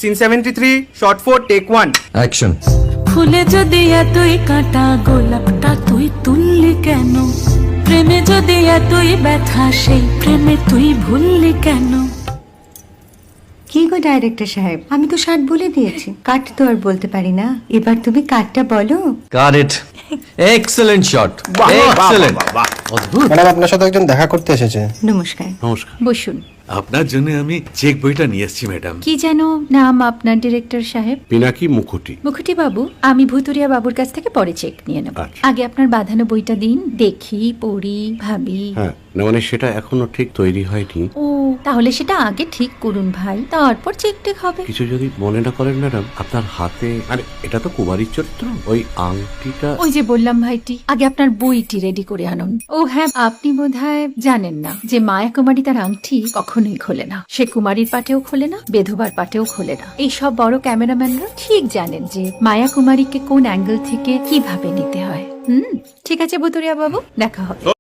Scene 73 short 4 take 1 action. ফুলে যদি এতই কাঁটা গোলাপটা তুই তুললি কেন? প্রেমে যদি এতই ব্যথা সেই প্রেমে তুই ভুললি কেন? কি গো ডাইরেক্টর সাহেব, আমি তো 60 বলে দিয়েছি, কাট তো আর বলতে পারি না, এবার তুমি কাটটা বলো। Got it. Excellent shot, excellent. অদ্ভুত। ম্যাডাম আপনার সাথে একজন দেখা করতে এসেছে। নমস্কার। নমস্কার। বসুন। আপনার জন্য আমি চেক বইটা নিয়ে এসেছি ম্যাডাম। কি যেন নাম আপনার ডিরেক্টর সাহেব? পিনাকি মুখোটি। মুখুটি বাবু, আমি ভুতুরিয়া বাবুর কাছ থেকে পরে চেক নিয়ে নেব। আচ্ছা। আগে আপনার বাঁধানো বইটা দিন, দেখি, পড়ি, ভাবি। হ্যাঁ, না মানে সেটা এখনো ঠিক তৈরি হয়নি। ও, তাহলে সেটা আগে ঠিক করুন ভাই, তারপর চেক টেক হবে। কিছু যদি মনে না করেন ম্যাডাম, আপনার হাতে, আরে এটা তো কুমারীর চরিত্র, ওই আংটিটা। ওই যে বললাম ভাইটি, আগে আপনার বইটি রেডি করে আনুন। ও হ্যাঁ, আপনি বোধহয় জানেন না যে মায়া কুমারী তার আংটি কখনোই খোলে না। সে কুমারীর পাটেও খোলে না, বেধবার পাটেও খোলে না। এই সব বড় ক্যামেরাম্যানরা ঠিক জানেন যে মায়া কুমারীকে কোন অ্যাঙ্গেল থেকে কিভাবে নিতে হয়। ঠিক আছে ভুতুরিয়া বাবু, দেখা হবে।